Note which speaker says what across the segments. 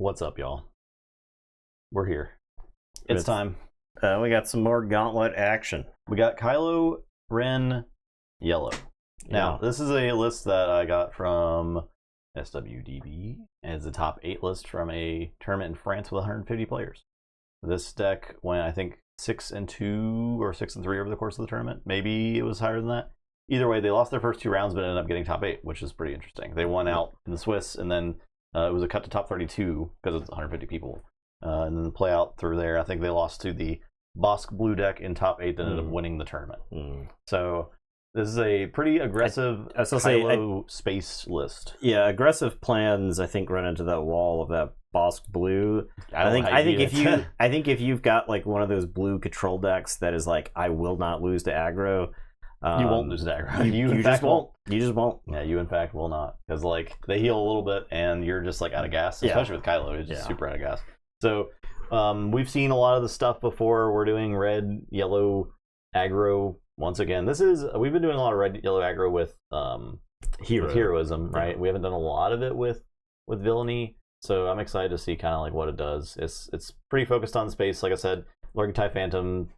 Speaker 1: What's up, y'all? We're here. It's time.
Speaker 2: We got some more Gauntlet action.
Speaker 1: We got Kylo Yellow. Now, this is a list that I got from SWDB. It's a top 8 list from a tournament in France with 150 players. This deck went, I think, 6-2 or 6-3 over the course of the tournament. Maybe it was higher than that. Either way, they lost their first 2 rounds, but ended up getting top 8, which is pretty interesting. They won out in the Swiss, and then it was a cut to top 32 because it's 150 people. And then the play out through there, I think they lost to the Bossk blue deck in top 8 that ended up winning the tournament. So this is a pretty aggressive Kylo space list.
Speaker 2: Yeah, aggressive plans I think run into that wall of that Bossk blue. I think if you've got like one of those blue control decks that is like, I will not lose to aggro.
Speaker 1: You won't lose to aggro.
Speaker 2: You just won't. You just won't.
Speaker 1: Yeah, you in fact will not, because like they heal a little bit and you're just like out of gas. Especially with Kylo, he's just super out of gas. So we've seen a lot of the stuff before. We're doing red, yellow, aggro once again. We've been doing a lot of red, yellow aggro with heroism, right? We haven't done a lot of it with villainy. So I'm excited to see kind of like what it does. It's pretty focused on space. Like I said, Lurking TIE Phantom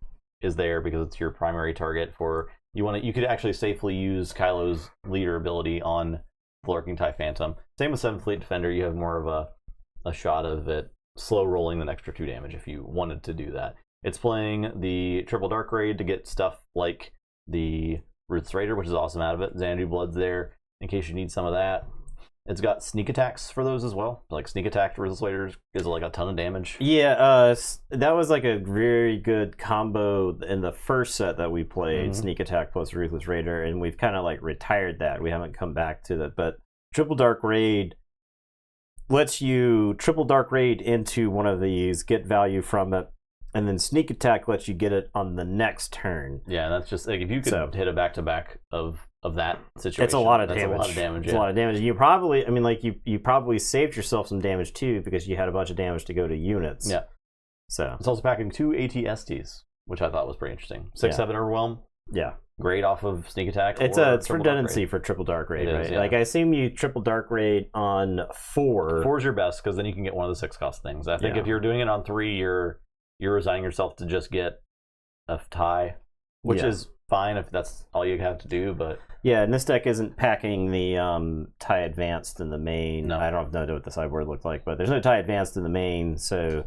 Speaker 1: is there because it's your primary target for you could actually safely use Kylo's leader ability on the Lurking TIE Phantom. Same with 7th Fleet Defender. You have more of a shot of it slow rolling an extra 2 damage if you wanted to do that. It's playing the triple dark raid to get stuff like the Ruthless Raider, which is awesome out of it. Xanadu Blood's there in case you need some of that. It's got sneak attacks for those as well. Like sneak attack to Ruthless Raiders gives like a ton of damage.
Speaker 2: Yeah, that was like a very good combo in the first set that we played, sneak attack plus Ruthless Raider, and we've kind of like retired that. We haven't come back to that, but triple dark raid lets you triple dark raid into one of these, get value from it, and then sneak attack lets you get it on the next turn.
Speaker 1: Yeah, that's just like if you could hit a back-to-back of that situation.
Speaker 2: It's a lot of damage.
Speaker 1: A lot of damage.
Speaker 2: It's a lot of damage. You probably, you probably saved yourself some damage too because you had a bunch of damage to go to units.
Speaker 1: Yeah.
Speaker 2: So
Speaker 1: it's also packing 2 ATSTs, which I thought was pretty interesting. 6/7 Overwhelm.
Speaker 2: Yeah.
Speaker 1: Great off of sneak attack.
Speaker 2: It's redundancy for triple dark raid, right? Yeah. Like I assume you triple dark raid on 4.
Speaker 1: 4 is your best because then you can get one of the 6 cost things. I think if you're doing it on 3, you're resigning yourself to just get a tie, which is fine if that's all you have to do. But
Speaker 2: yeah, and this deck isn't packing the tie advanced in the main. No. I don't know what the sideboard looked like, but there's no tie advanced in the main, so.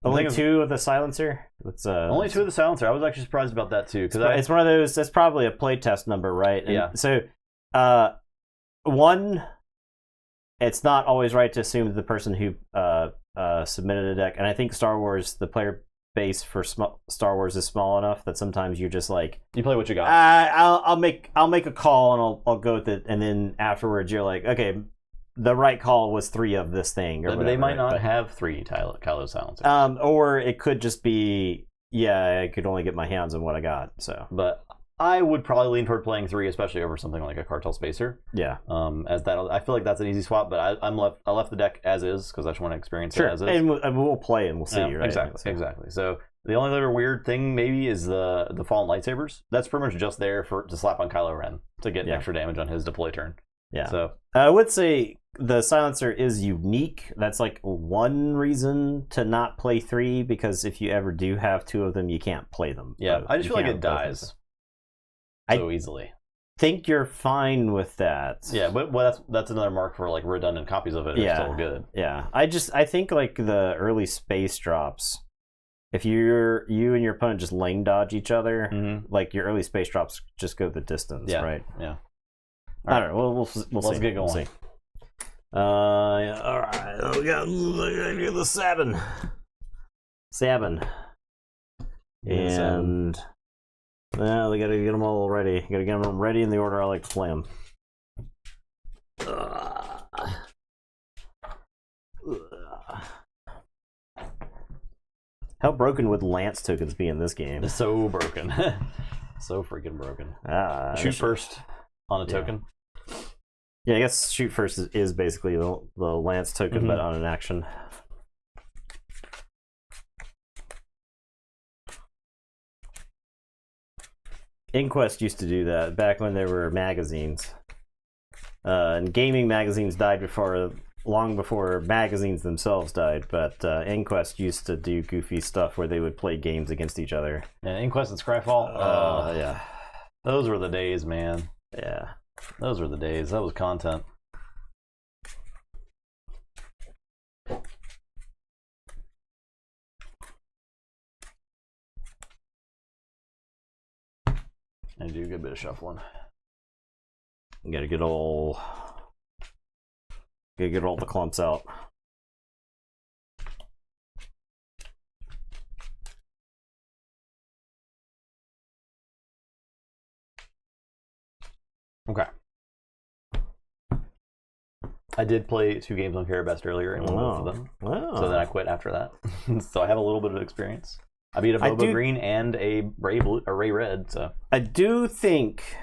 Speaker 2: Only 2 of the silencer?
Speaker 1: Only 2 of the silencer. I was actually surprised about that too.
Speaker 2: It's one of those, that's probably a playtest number, right? And
Speaker 1: yeah.
Speaker 2: So, 1, it's not always right to assume that the person who submitted a deck, and I think Star Wars, the player base for Star Wars is small enough that sometimes you're just like...
Speaker 1: You play what you got.
Speaker 2: I'll make a call and I'll go with it, and then afterwards you're like, okay... The right call was 3 of this thing, or whatever,
Speaker 1: they might not have 3 Kylo silencers.
Speaker 2: Or it could just be, I could only get my hands on what I got. So,
Speaker 1: but I would probably lean toward playing 3, especially over something like a Cartel Spacer.
Speaker 2: Yeah.
Speaker 1: As that, I feel like that's an easy swap. But I left the deck as is because I just want to experience it as is.
Speaker 2: And we'll play and we'll see. Right?
Speaker 1: Exactly. So the only other weird thing maybe is the Fallen Lightsabers. That's pretty much just there to slap on Kylo Ren to get extra damage on his deploy turn.
Speaker 2: Yeah.
Speaker 1: So
Speaker 2: I would say the silencer is unique. That's like one reason to not play 3, because if you ever do have 2 of them, you can't play them.
Speaker 1: Yeah, I just feel like it dies so easily.
Speaker 2: I think you're fine with that.
Speaker 1: Yeah, but that's another mark for like redundant copies of it are still good.
Speaker 2: Yeah, I think like the early space drops, if you and your opponent just lane dodge each other, like your early space drops just go the distance, right?
Speaker 1: Yeah.
Speaker 2: I don't know. We'll see.
Speaker 1: Let's get going.
Speaker 2: We'll see. All right. We got the 7. And we gotta get them all ready. Gotta get them ready in the order I like to play them. How broken would Lance tokens be in this game?
Speaker 1: It's so broken. So freaking broken. Shoot first on a token.
Speaker 2: Yeah, I guess shoot first is basically the Lance token, but on an action. Inquest used to do that back when there were magazines. And gaming magazines died before long before magazines themselves died, but Inquest used to do goofy stuff where they would play games against each other.
Speaker 1: Yeah, Inquest and Scryfall.
Speaker 2: Yeah.
Speaker 1: Those were the days, man.
Speaker 2: Yeah.
Speaker 1: Those were the days. That was content. I do a good bit of shuffling.
Speaker 2: Gotta get all the clumps out.
Speaker 1: Okay. I did play 2 games on Carabest earlier and won both of them.
Speaker 2: Wow.
Speaker 1: So then I quit after that. So I have a little bit of experience. I beat a Boba Green and a Ray Red. So
Speaker 2: I do think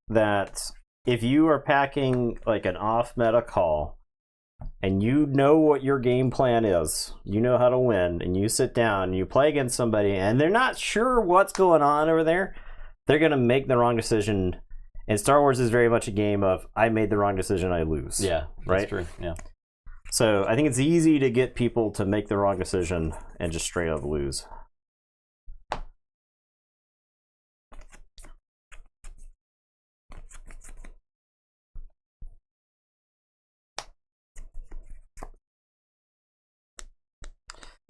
Speaker 2: that if you are packing like an off-meta call and you know what your game plan is, you know how to win, and you sit down and you play against somebody and they're not sure what's going on over there, they're going to make the wrong decision. And Star Wars is very much a game of, I made the wrong decision, I lose.
Speaker 1: yeah,
Speaker 2: right?
Speaker 1: That's true. Yeah.
Speaker 2: So I think it's easy to get people to make the wrong decision and just straight up lose.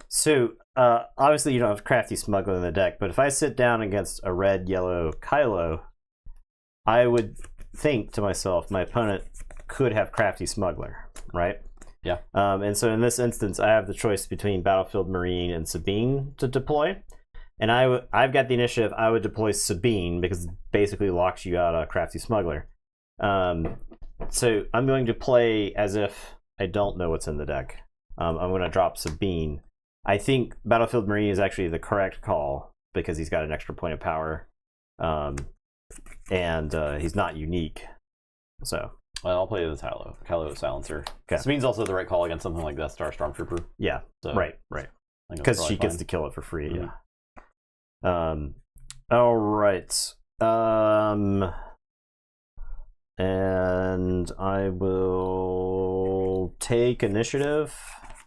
Speaker 2: So, obviously you don't have Crafty Smuggler in the deck, but if I sit down against a red, yellow Kylo, I would think to myself, my opponent could have Crafty Smuggler, right?
Speaker 1: Yeah.
Speaker 2: And so in this instance, I have the choice between Battlefield Marine and Sabine to deploy. And I've got the initiative. I would deploy Sabine because it basically locks you out of Crafty Smuggler. So I'm going to play as if I don't know what's in the deck. I'm going to drop Sabine. I think Battlefield Marine is actually the correct call because he's got an extra point of power. And he's not unique. So.
Speaker 1: Well, I'll play the Kylo Silencer. Okay. Sabine's also the right call against something like Death Star Stormtrooper.
Speaker 2: Yeah, so, right. Because she gets to kill it for free, yeah. All right. And I will take initiative.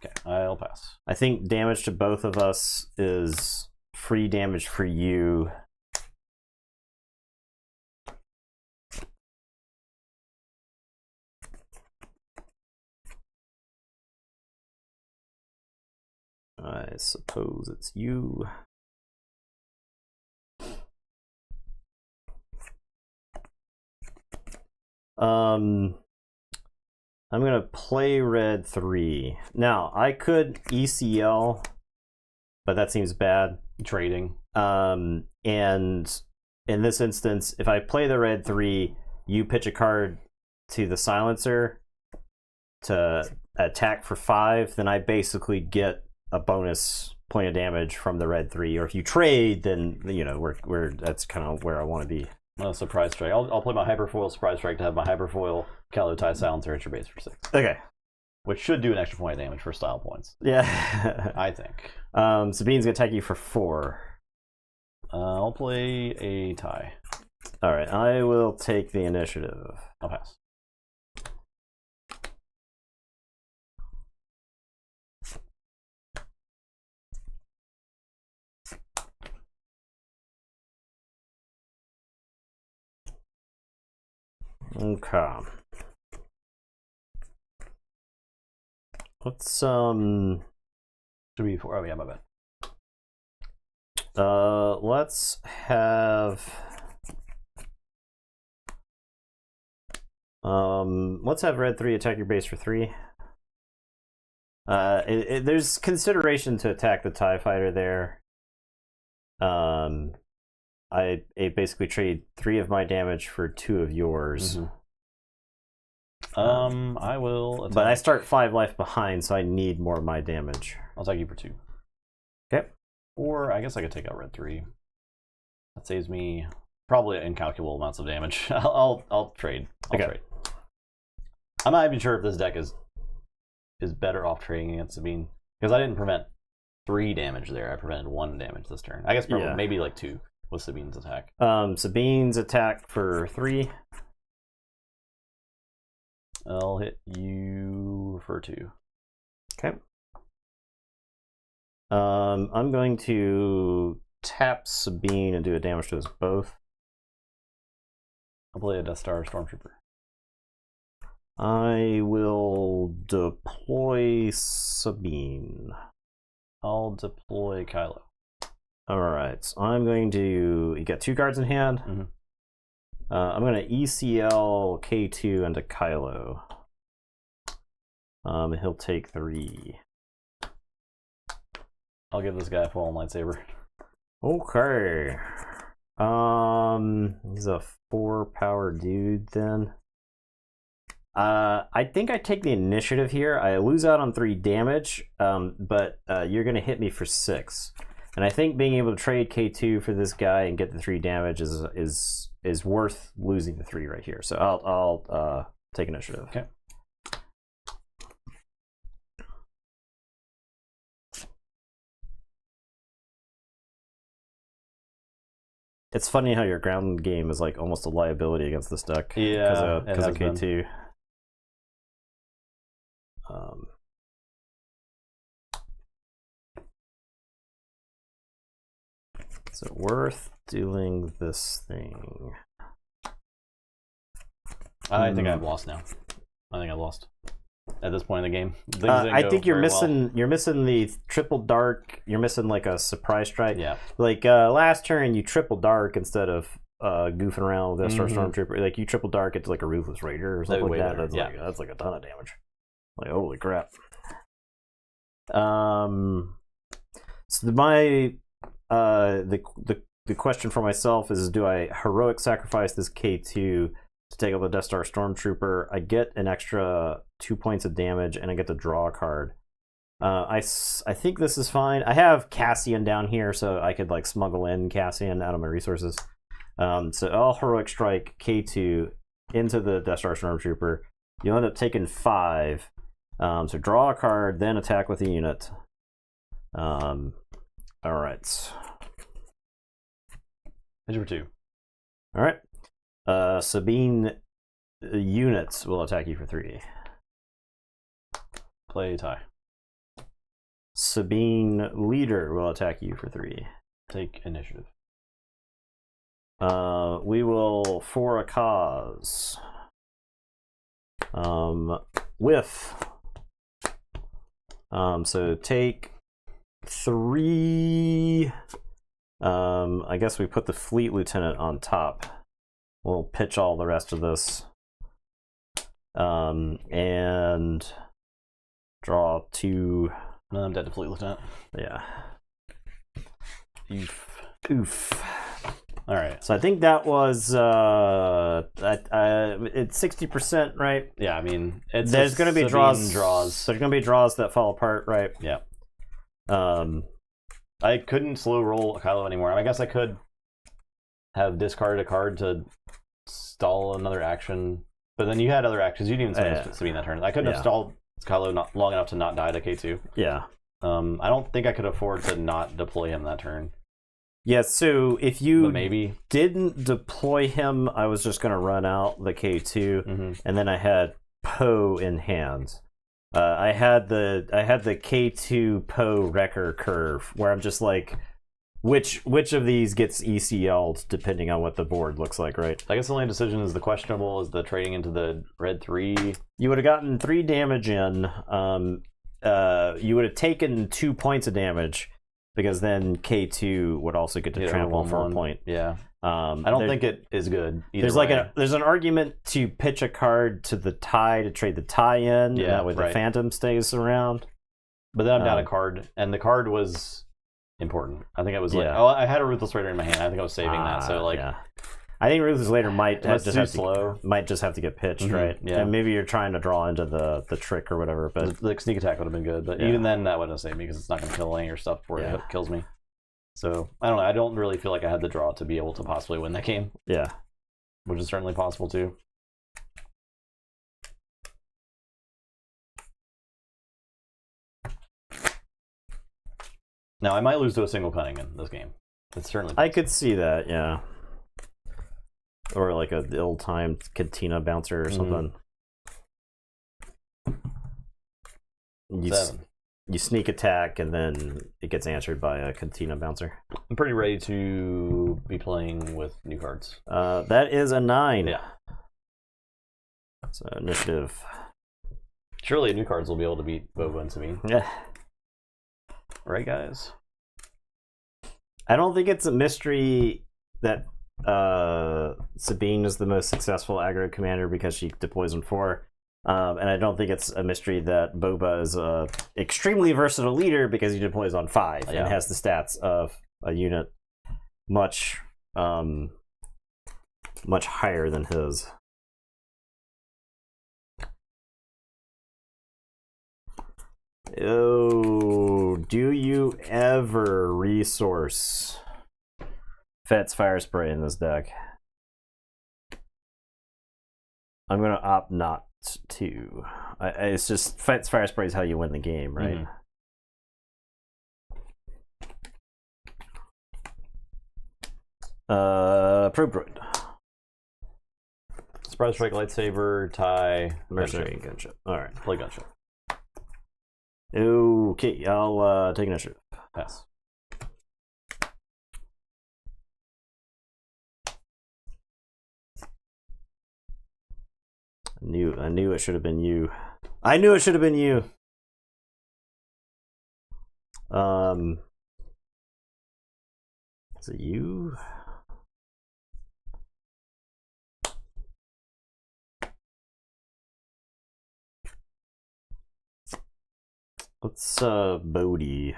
Speaker 1: Okay, I'll pass.
Speaker 2: I think damage to both of us is free damage for you. I suppose it's you. I'm gonna play red 3. Now I could ECL, but that seems bad.
Speaker 1: Trading.
Speaker 2: And in this instance, if I play the red 3, you pitch a card to the silencer to attack for 5, then I basically get a bonus point of damage from the red 3. Or if you trade, then you know we're that's kind of where I want to be.
Speaker 1: Surprise strike. I'll play my Hyperfoil Surprise Strike to have my Hyperfoil Kylo TIE Silencer at your base for 6.
Speaker 2: Okay.
Speaker 1: Which should do an extra point of damage for style points.
Speaker 2: Yeah.
Speaker 1: I think.
Speaker 2: Sabine's gonna attack you for 4.
Speaker 1: I'll play a tie.
Speaker 2: Alright, I will take the initiative.
Speaker 1: I'll pass.
Speaker 2: Okay. Let's
Speaker 1: should be 4. Oh yeah, my bad.
Speaker 2: Let's have red 3 attack your base for 3. There's consideration to attack the TIE fighter there. I basically trade 3 of my damage for 2 of yours.
Speaker 1: Mm-hmm. I will attack.
Speaker 2: But I start 5 life behind, so I need more of my damage.
Speaker 1: I'll attack you for 2.
Speaker 2: Okay.
Speaker 1: Or I guess I could take out red 3. That saves me probably incalculable amounts of damage. I'll trade. I'll trade. I'm not even sure if this deck is better off trading against Sabine, because I didn't prevent 3 damage there. I prevented 1 damage this turn. I guess probably maybe like 2 with Sabine's attack.
Speaker 2: Sabine's attack for 3.
Speaker 1: I'll hit you for 2.
Speaker 2: Okay. I'm going to tap Sabine and do a damage to us both.
Speaker 1: I'll play a Death Star Stormtrooper.
Speaker 2: I will deploy Sabine.
Speaker 1: I'll deploy Kylo.
Speaker 2: Alright, so I'm going to... You got 2 cards in hand?
Speaker 1: Mm-hmm.
Speaker 2: I'm going to ECL K2 into Kylo. He'll take 3.
Speaker 1: I'll give this guy a fallen lightsaber.
Speaker 2: Okay. He's a 4-power dude then. I think I take the initiative here. I lose out on 3 damage, but you're going to hit me for 6. And I think being able to trade K2 for this guy and get the 3 damage is worth losing the 3 right here. So I'll take initiative.
Speaker 1: Okay.
Speaker 2: It's funny how your ground game is like almost a liability against this deck.
Speaker 1: Yeah,
Speaker 2: because of K2.
Speaker 1: Been.
Speaker 2: Is it worth doing this thing?
Speaker 1: I think I've lost now. I think I lost at this point in the game.
Speaker 2: I think you're missing. You're missing the triple dark. You're missing like a surprise strike.
Speaker 1: Yeah.
Speaker 2: Like last turn, you triple dark instead of goofing around with Star Stormtrooper. Like you triple dark into like a Ruthless Raider or something like that. That's like a ton of damage. Like holy crap. So my the question for myself is, do I heroic sacrifice this K2 to take up the Death Star Stormtrooper? I get an extra 2 points of damage and I get to draw a card. I think this is fine. I have Cassian down here, so I could like smuggle in Cassian out of my resources. So I'll heroic strike K2 into the Death Star Stormtrooper. You'll end up taking 5. So draw a card, then attack with a unit. All right.
Speaker 1: Measure 2.
Speaker 2: All right. Sabine units will attack you for 3.
Speaker 1: Play tie.
Speaker 2: Sabine leader will attack you for 3.
Speaker 1: Take initiative.
Speaker 2: We will for a cause. Whiff. So take 3. I guess we put the fleet lieutenant on top. We'll pitch all the rest of this. And draw 2.
Speaker 1: No, I'm dead to fleet lieutenant.
Speaker 2: Yeah.
Speaker 1: Oof. All right.
Speaker 2: So I think that was it's 60%, right?
Speaker 1: Yeah, I mean,
Speaker 2: there's going to be draws.
Speaker 1: There's
Speaker 2: going to be draws that fall apart, right?
Speaker 1: Yeah. I couldn't slow roll Kylo anymore. I guess I could have discarded a card to stall another action, but then you had other actions. You didn't even spend Sabine that turn. I couldn't have stalled Kylo not long enough to not die to K2.
Speaker 2: Yeah.
Speaker 1: I don't think I could afford to not deploy him that turn.
Speaker 2: Yeah, so if you
Speaker 1: maybe
Speaker 2: didn't deploy him, I was just going to run out the K2, and then I had Poe in hand. I had the K2 Poe Wrecker curve, where I'm just like, which of these gets ECL'd depending on what the board looks like, right?
Speaker 1: I guess the only decision is the questionable is the trading into the red 3.
Speaker 2: You would have gotten 3 damage in. You would have taken 2 points of damage, because then K2 would also get to trample for a point.
Speaker 1: Yeah. I don't think it is good.
Speaker 2: There's an argument to pitch a card to the tie to trade the tie in, and that way the Phantom stays around.
Speaker 1: But then I'm down a card, and the card was important. I think it was I had a Ruthless Raider in my hand. I think I was saving that. So
Speaker 2: I think Ruthless Raider might just have to get pitched, right?
Speaker 1: Yeah.
Speaker 2: And maybe you're trying to draw into the trick or whatever. But
Speaker 1: the sneak attack would have been good. But even then, that wouldn't have saved me because it's not going to kill any of your stuff before it kills me. So I don't know. I don't really feel like I had the draw to be able to possibly win that game.
Speaker 2: Yeah,
Speaker 1: which is certainly possible too. Now I might lose to a single cunning in this game. It's certainly possible.
Speaker 2: I could see that. Yeah. Or like a ill-timed Katina bouncer or something. You sneak attack, and then it gets answered by a Cantina Bouncer.
Speaker 1: I'm pretty ready to be playing with new cards.
Speaker 2: That is a 9.
Speaker 1: Yeah.
Speaker 2: So initiative.
Speaker 1: Surely new cards will be able to beat Boba and Sabine.
Speaker 2: Yeah.
Speaker 1: Right, guys?
Speaker 2: I don't think it's a mystery that Sabine is the most successful aggro commander because she deploys on 4. And I don't think it's a mystery that Boba is a extremely versatile leader because he deploys on 5 and has the stats of a unit much higher than his. Oh, do you ever resource Fett's Fire Spray in this deck? I'm going to opt not to. It's just Fett's Fire Spray is how you win the game, right? Probe Droid.
Speaker 1: Surprise Strike, Lightsaber, tie,
Speaker 2: Mercenary and Gunship. Alright.
Speaker 1: Play Gunship.
Speaker 2: Okay, I'll take initiative.
Speaker 1: Pass.
Speaker 2: I knew it should have been you. I knew it should have been you. Is it you? Let's Bodhi.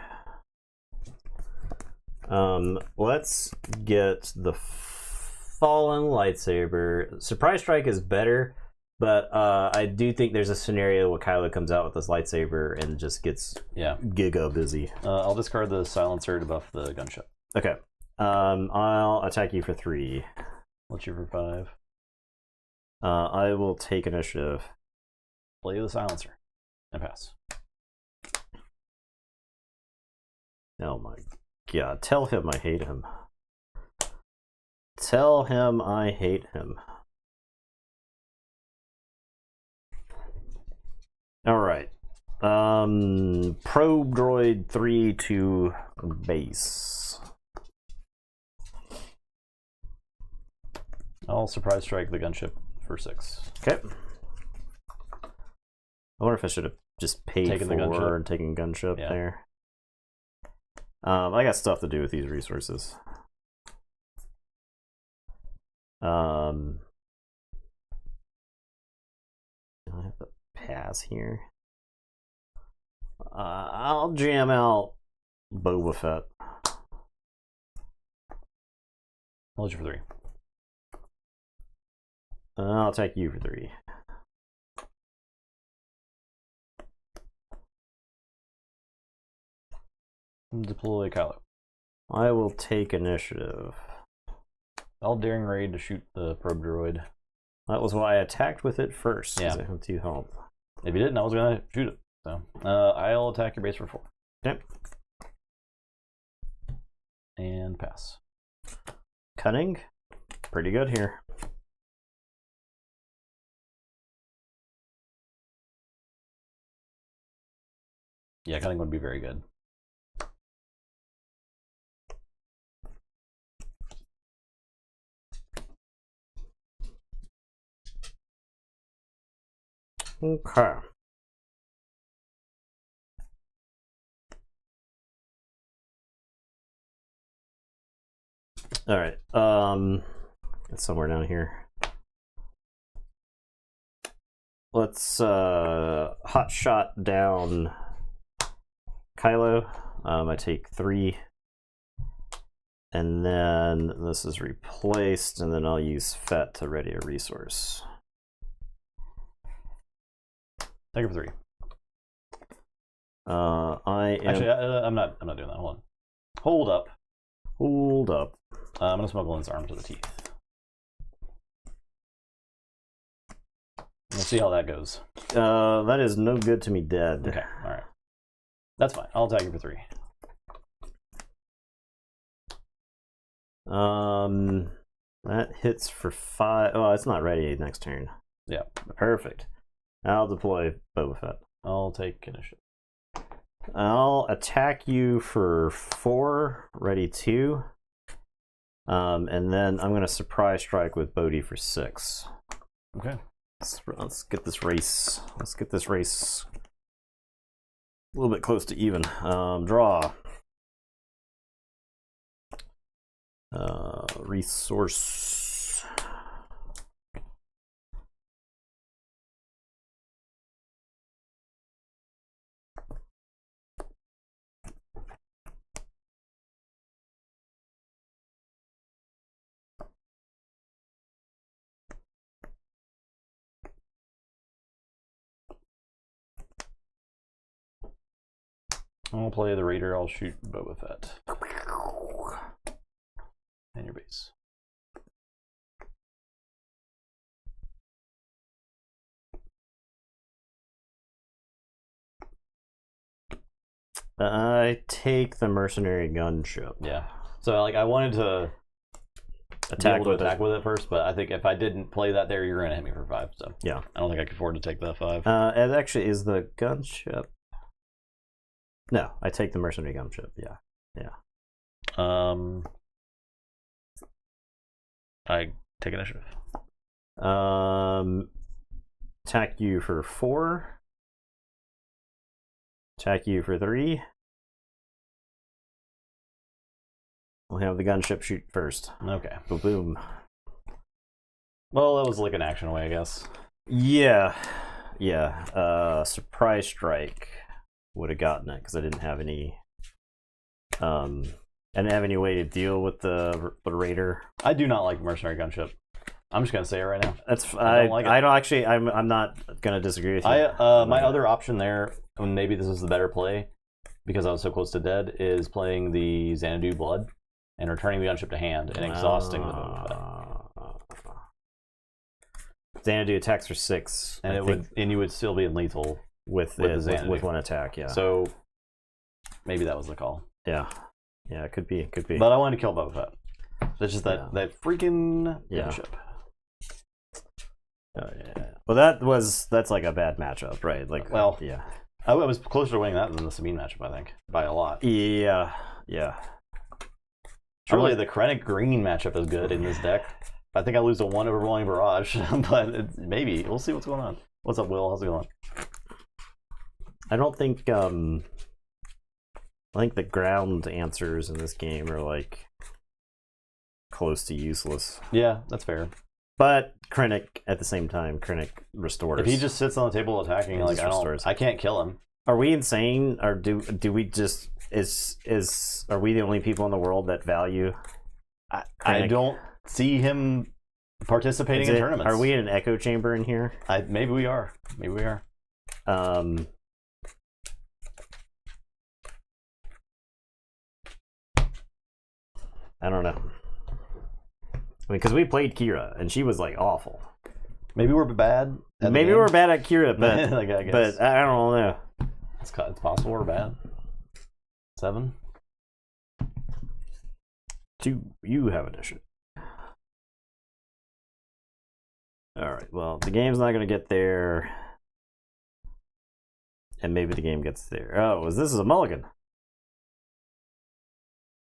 Speaker 2: Let's get the Fallen Lightsaber. Surprise Strike is better, but I do think there's a scenario where Kylo comes out with this lightsaber and just gets giga busy.
Speaker 1: I'll discard the silencer to buff the gunship.
Speaker 2: Okay. I'll attack you for 3.
Speaker 1: What's your for 5?
Speaker 2: I will take initiative.
Speaker 1: Play the silencer and pass.
Speaker 2: Oh my god. Tell him I hate him. Tell him I hate him. Alright. Probe Droid 3 to base.
Speaker 1: I'll surprise strike the gunship for 6.
Speaker 2: Okay. I wonder if I should have just paid for and taken gunship there. I got stuff to do with these resources. I have to pass here. I'll jam out Boba Fett.
Speaker 1: Hold you for 3.
Speaker 2: I'll take you for 3.
Speaker 1: Deploy Kylo.
Speaker 2: I will take initiative.
Speaker 1: I'll daring raid to shoot the probe droid.
Speaker 2: That was why I attacked with it first.
Speaker 1: Yeah.
Speaker 2: I have 2 health.
Speaker 1: If you didn't, I was gonna shoot it. So I'll attack your base for 4.
Speaker 2: Yep.
Speaker 1: And pass.
Speaker 2: Cunning. Pretty good here.
Speaker 1: Yeah, cunning would be very good.
Speaker 2: Okay. All right. It's somewhere down here. Let's hot shot down Kylo. I take 3. And then this is replaced, and then I'll use Fett to ready a resource.
Speaker 1: Take it for 3.
Speaker 2: I am...
Speaker 1: Actually, I'm not doing that. Hold on. Hold up.
Speaker 2: Hold up.
Speaker 1: I'm gonna smuggle his arm to the teeth. We'll see how that goes.
Speaker 2: That is no good to me dead.
Speaker 1: Okay, alright. That's fine. I'll attack you for 3.
Speaker 2: That hits for 5. Oh, it's not ready next turn.
Speaker 1: Yeah.
Speaker 2: Perfect. I'll deploy Boba Fett.
Speaker 1: I'll take initiative.
Speaker 2: I'll attack you for 4, ready 2. And then I'm going to surprise strike with Bodhi for 6.
Speaker 1: Okay.
Speaker 2: Let's get this race. Let's get this race a little bit close to even. Draw. Resource.
Speaker 1: I'll play the Raider. I'll shoot Boba Fett. And your base.
Speaker 2: I take the mercenary gunship.
Speaker 1: Yeah. So like I wanted to attack with it first, but I think if I didn't play that there, you're gonna hit me for 5. So
Speaker 2: yeah,
Speaker 1: I don't think I could afford to take that 5.
Speaker 2: It actually is the gunship. No, I take the mercenary gunship. Yeah, yeah.
Speaker 1: I take initiative.
Speaker 2: Attack you for 4. Attack you for 3. We'll have the gunship shoot first.
Speaker 1: Okay.
Speaker 2: Boom, boom.
Speaker 1: Well, that was like an action away, I guess.
Speaker 2: Yeah, yeah. Surprise strike would have gotten it because I didn't have any. I didn't have any way to deal with the Raider.
Speaker 1: I do not like mercenary gunship. I'm just gonna say it right now.
Speaker 2: That's
Speaker 1: I don't like it.
Speaker 2: I don't actually. I'm not gonna disagree with you.
Speaker 1: My other option there, and maybe this is the better play, because I was so close to dead, is playing the Xanadu Blood and returning the gunship to hand and exhausting the Boba Fett.
Speaker 2: Xanadu attacks for 6,
Speaker 1: and you would still be in lethal
Speaker 2: with one attack. Yeah.
Speaker 1: So maybe that was the call.
Speaker 2: Yeah. Yeah. It could be. It could be.
Speaker 1: But I wanted to kill Boba Fett. That's just that freaking gunship.
Speaker 2: Oh, yeah. Well, that's like a bad matchup, right? Like,
Speaker 1: well,
Speaker 2: yeah.
Speaker 1: I was closer to winning that than the Sabine matchup, I think, by a lot.
Speaker 2: Yeah, yeah.
Speaker 1: Surely the Krennic Green matchup is good in this deck. I think I lose a 1 overwhelming barrage, but maybe we'll see what's going on. What's up, Will? How's it going?
Speaker 2: I don't think. I think the ground answers in this game are like close to useless.
Speaker 1: Yeah, that's fair.
Speaker 2: But Krennic, at the same time, Krennic restores.
Speaker 1: If he just sits on the table attacking, like I can't kill him.
Speaker 2: Are we insane, or do we just are we the only people in the world that value?
Speaker 1: I don't see him participating in tournaments.
Speaker 2: Are we in an echo chamber in here?
Speaker 1: Maybe we are. Maybe we are.
Speaker 2: I don't know. I mean, because we played Kira, and she was like awful.
Speaker 1: Maybe we're bad.
Speaker 2: Maybe we're bad at Kira, but
Speaker 1: like, I guess.
Speaker 2: But I don't know.
Speaker 1: It's possible we're bad. 7.
Speaker 2: You have initiative. All right. Well, the game's not going to get there, and maybe the game gets there. Oh, this is a mulligan.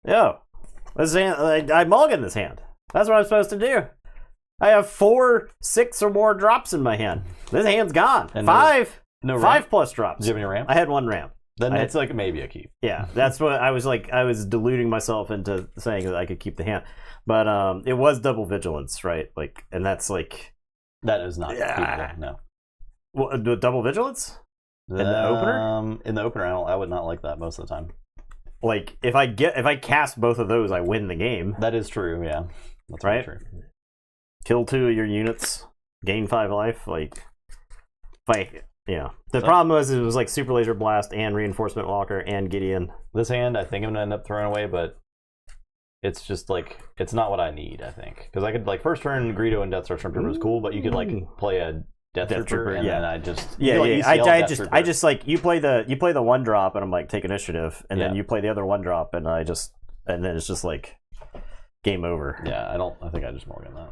Speaker 2: Yo, this hand, I mulligan this hand. That's what I'm supposed to do. I have 4, 6 or more drops in my hand. This hand's gone. And 5. No 5 plus drops.
Speaker 1: Did you have any ramp?
Speaker 2: I had 1 ramp.
Speaker 1: Then it's like maybe a keep.
Speaker 2: Yeah, that's what I was like. I was deluding myself into saying that I could keep the hand, but it was double vigilance, right? Like, and that's like
Speaker 1: that is not keepable, no.
Speaker 2: Well, the double vigilance in the opener.
Speaker 1: In the opener, I would not like that most of the time.
Speaker 2: Like if I cast both of those, I win the game.
Speaker 1: That is true. Yeah, that's
Speaker 2: right.
Speaker 1: True.
Speaker 2: Kill 2 of your units, gain 5 life. Like, yeah. The problem was it was like Super Laser Blast and Reinforcement Walker and Gideon.
Speaker 1: This hand, I think I'm gonna end up throwing away, but it's just like it's not what I need. I think because I could like first turn Greedo and Death Star Stormtrooper was cool, but you could like play a Death Trooper and then I just
Speaker 2: I just like you play the 1-drop and I'm like take initiative and then you play the other 1-drop and then it's just like game over.
Speaker 1: Yeah, I think I just mulligan that.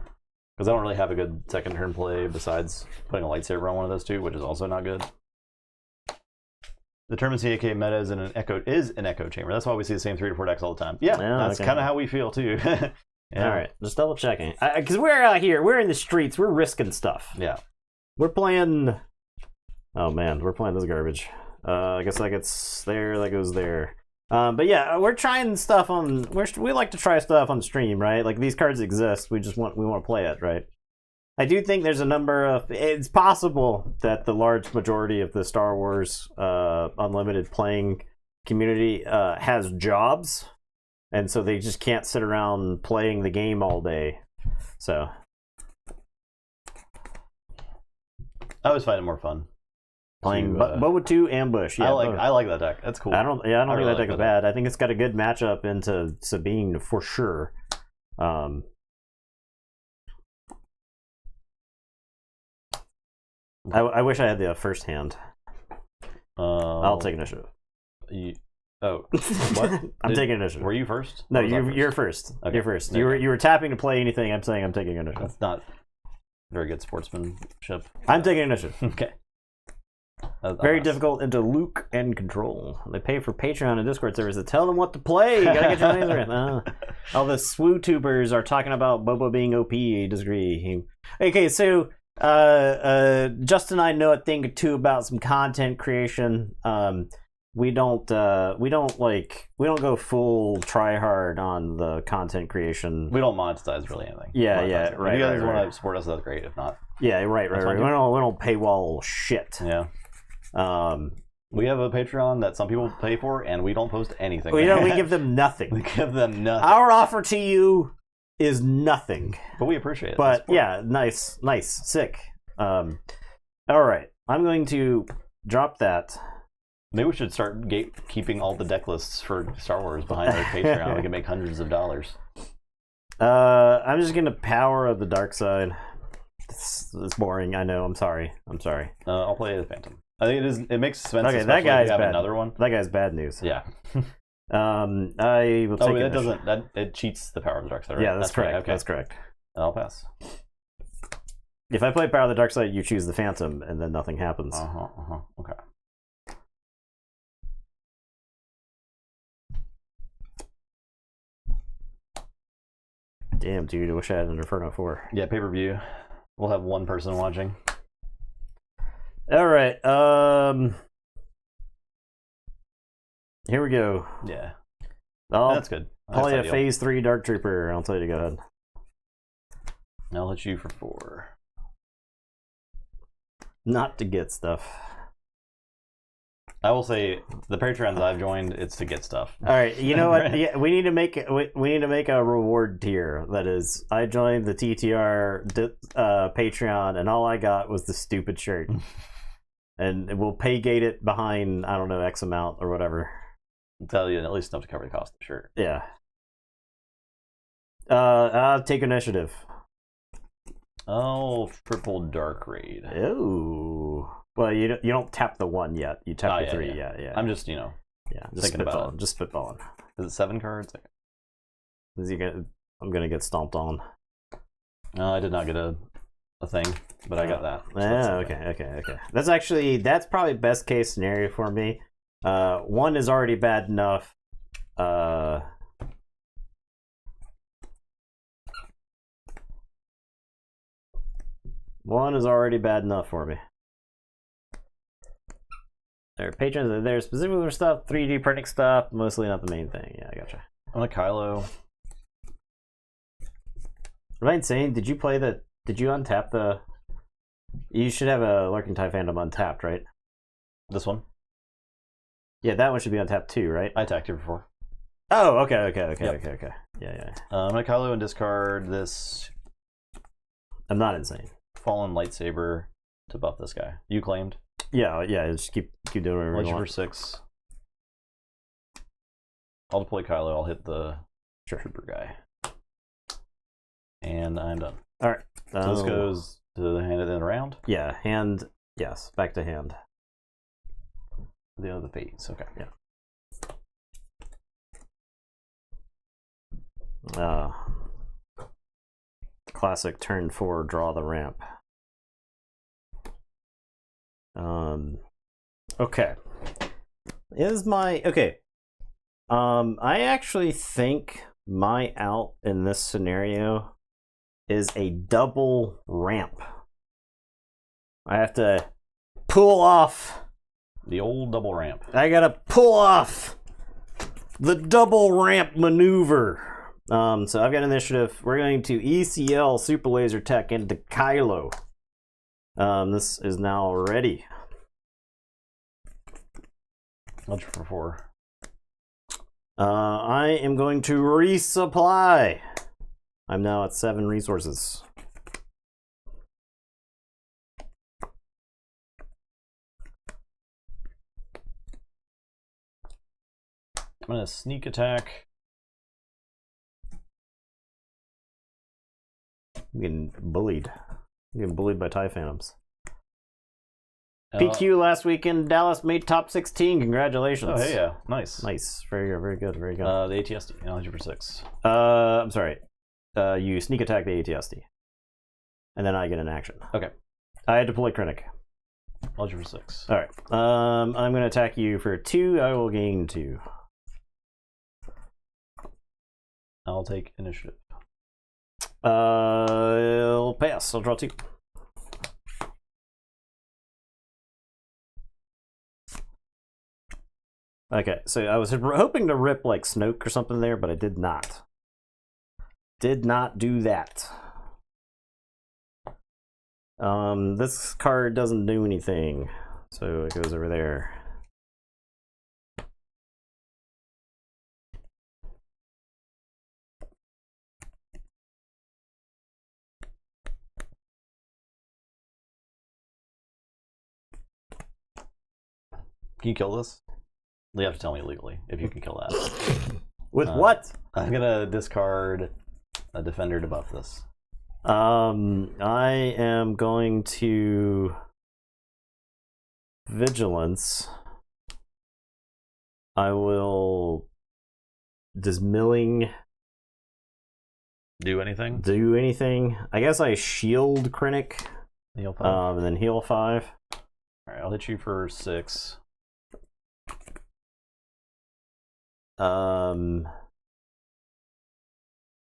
Speaker 1: Because I don't really have a good second turn play besides putting a lightsaber on one of those 2, which is also not good. The tournament CAK meta is an echo chamber. That's why we see the same 3 to 4 decks all the time. Yeah, that's kind of how we feel too. Yeah.
Speaker 2: All right, just double checking. Because we're out here, we're in the streets, we're risking stuff.
Speaker 1: Yeah.
Speaker 2: We're playing. Oh man, we're playing this garbage. I guess that gets there, that goes there. But yeah, we're trying stuff on. We like to try stuff on stream, right? Like these cards exist. We want to play it, right? I do think there's a number of. It's possible that the large majority of the Star Wars Unlimited playing community has jobs, and so they just can't sit around playing the game all day. So
Speaker 1: I always find it more fun
Speaker 2: playing Boba 2 Ambush. Yeah,
Speaker 1: I like that deck. That's cool.
Speaker 2: I don't think that deck is bad. I think it's got a good matchup into Sabine for sure. I wish I had the first hand. I'll take initiative.
Speaker 1: What?
Speaker 2: I'm taking initiative.
Speaker 1: Were you first?
Speaker 2: No, you're first.
Speaker 1: Okay.
Speaker 2: You're first.
Speaker 1: Okay.
Speaker 2: You were tapping to play anything. I'm saying I'm taking initiative.
Speaker 1: That's not very good sportsmanship.
Speaker 2: I'm taking initiative.
Speaker 1: Okay.
Speaker 2: Very difficult into Luke and control. They pay for Patreon and Discord servers to tell them what to play. You gotta get your names right. All the swoo tubers are talking about Boba being OP. Disagree. Okay, so Justin and I know a thing or two about some content creation. We don't go full try hard on the content creation.
Speaker 1: We don't monetize really anything.
Speaker 2: Yeah,
Speaker 1: If
Speaker 2: right.
Speaker 1: you guys want to support us, that's great. If not,
Speaker 2: yeah, right. We don't paywall shit.
Speaker 1: Yeah. We have a Patreon that some people pay for, and we don't post anything.
Speaker 2: We give them nothing.
Speaker 1: We give them nothing.
Speaker 2: Our offer to you is nothing.
Speaker 1: But we appreciate it.
Speaker 2: But yeah, nice, sick. All right, I'm going to drop that.
Speaker 1: Maybe we should start gatekeeping all the deck lists for Star Wars behind our Patreon. We can make hundreds of dollars.
Speaker 2: I'm just gonna power the dark side. It's boring. I know. I'm sorry.
Speaker 1: I'll play the Phantom. I think it makes sense.
Speaker 2: Okay, that guy's
Speaker 1: bad.
Speaker 2: bad.
Speaker 1: Another one.
Speaker 2: That guy's bad news.
Speaker 1: Yeah.
Speaker 2: I will take it.
Speaker 1: It cheats the power of the dark side. Right?
Speaker 2: Yeah, that's correct.
Speaker 1: Right. Okay.
Speaker 2: That's correct.
Speaker 1: I'll pass.
Speaker 2: If I play power of the dark side, you choose the Phantom, and then nothing happens.
Speaker 1: Okay.
Speaker 2: Damn, dude! I wish I had an Inferno 4.
Speaker 1: Yeah, pay-per-view. We'll have one person watching.
Speaker 2: All right. Here we go.
Speaker 1: Yeah.
Speaker 2: That's
Speaker 1: good.
Speaker 2: Play a Phase 3 Dark Trooper. I'll tell you to go ahead.
Speaker 1: I'll hit you for 4.
Speaker 2: Not to get stuff.
Speaker 1: I will say the Patreons I've joined, it's to get stuff.
Speaker 2: All right, you know what? Yeah, we need to make a reward tier. That is, I joined the TTR Patreon, and all I got was the stupid shirt, and we'll pay gate it behind I don't know X amount or whatever.
Speaker 1: I'll tell you at least enough to cover the cost of the shirt.
Speaker 2: Yeah. Take initiative.
Speaker 1: Oh, triple dark raid.
Speaker 2: Ooh. Well, you don't tap the 1 yet. You tap the 3. Yeah.
Speaker 1: I'm just
Speaker 2: just
Speaker 1: thinking about it.
Speaker 2: Just spitballing.
Speaker 1: Is it 7 cards?
Speaker 2: I'm gonna get stomped on.
Speaker 1: No, I did not get a thing, but I got that. So
Speaker 2: yeah. Okay. That's probably best case scenario for me. 1 is already bad enough. One is already bad enough for me. There are patrons there specifically for stuff, 3D printing stuff, mostly not the main thing. Yeah, I gotcha.
Speaker 1: I'm a Kylo.
Speaker 2: Am I insane? Did you untap the... You should have a Lurking TIE Phantom untapped, right?
Speaker 1: This one?
Speaker 2: Yeah, that one should be untapped too, right?
Speaker 1: I attacked you before.
Speaker 2: Oh, okay. Yeah.
Speaker 1: I'm gonna Kylo and discard this.
Speaker 2: I'm not insane.
Speaker 1: Fallen lightsaber to buff this guy. You claimed.
Speaker 2: Yeah. Just keep doing whatever you want.
Speaker 1: For 6. I'll deploy Kylo. I'll hit the trooper guy, and I'm done.
Speaker 2: All right.
Speaker 1: So this goes to the hand at the end of the round.
Speaker 2: Yeah, hand. Yes, back to hand.
Speaker 1: The other phase. Okay.
Speaker 2: Yeah. Classic turn 4, draw the ramp. Okay. is my okay. I actually think my out in this scenario is a double ramp. I have to pull off
Speaker 1: the old double ramp.
Speaker 2: I gotta pull off the double ramp maneuver. So I've got initiative. We're going to ECL Super Laser Tech into Kylo. This is now ready.
Speaker 1: Ultra for 4.
Speaker 2: I am going to resupply. I'm now at 7 resources.
Speaker 1: I'm gonna sneak attack.
Speaker 2: I'm getting bullied. I'm getting bullied by TIE Phantoms. PQ last weekend, Dallas made top 16. Congratulations.
Speaker 1: Oh, hey, yeah. Nice.
Speaker 2: Nice. Very good, very good, very good.
Speaker 1: The ATSD, I'll hit you for 6.
Speaker 2: I'm sorry. You sneak attack the ATSD. And then I get an action.
Speaker 1: Okay.
Speaker 2: I deploy Krennic.
Speaker 1: I'll hit you for 6.
Speaker 2: Alright. I'm going to attack you for 2. I will gain 2.
Speaker 1: I'll take initiative.
Speaker 2: I'll pass. I'll draw 2. Okay, so I was hoping to rip like Snoke or something there, but I did not. Did not do that. This card doesn't do anything, so it goes over there.
Speaker 1: Can you kill this? You have to tell me legally if you can kill that.
Speaker 2: With what?
Speaker 1: I'm gonna discard a defender to buff this.
Speaker 2: I am going to vigilance. I will. Does milling
Speaker 1: do anything?
Speaker 2: Do anything? I guess I shield Krennic.
Speaker 1: Heal 5.
Speaker 2: And then heal 5.
Speaker 1: All right, I'll hit you for 6.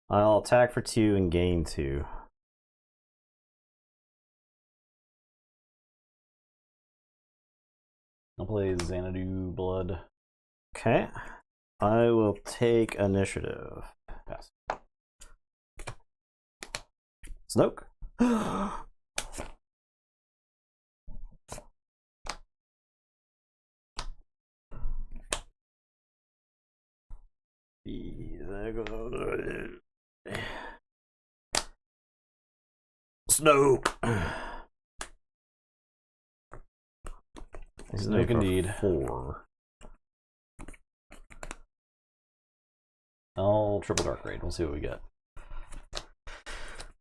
Speaker 2: I'll attack for 2 and gain 2.
Speaker 1: I'll play Xanadu Blood.
Speaker 2: Okay. I will take initiative.
Speaker 1: Pass.
Speaker 2: Snoke. Snoke.
Speaker 1: Snoke indeed.
Speaker 2: 4.
Speaker 1: I'll triple dark raid. We'll see what we get.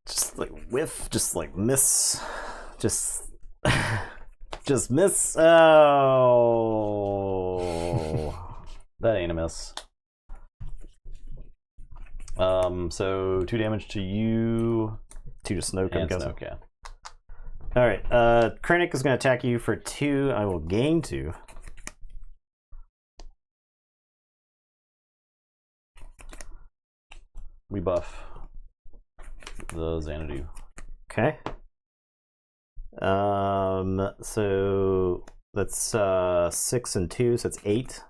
Speaker 2: Just like whiff, just like miss, just miss. Oh,
Speaker 1: that ain't a miss. So 2 damage to you.
Speaker 2: 2 to Snoke.
Speaker 1: And Snoke, yeah.
Speaker 2: All right. Krennic is going to attack you for 2. I will gain 2.
Speaker 1: We buff the Xanadu.
Speaker 2: Okay. So that's 6 and 2, so it's 8.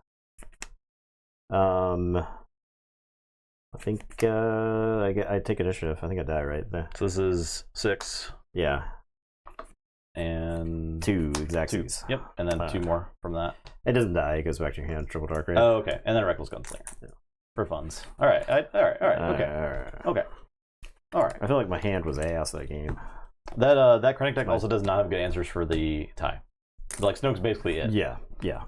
Speaker 2: I think I take initiative. I think I die right there.
Speaker 1: So this is 6.
Speaker 2: Yeah.
Speaker 1: And
Speaker 2: 2 exactly.
Speaker 1: Yep. And then 2 more from that.
Speaker 2: It doesn't die. It goes back to your hand. Triple dark raid.
Speaker 1: Oh, okay. And then Reckless Gunslinger. Yeah. For funds. All right. Okay. Okay. All right.
Speaker 2: I feel like my hand was ass that game.
Speaker 1: That Krennic deck also does not have good answers for the tie. Like Snoke's basically it.
Speaker 2: Yeah. Yeah.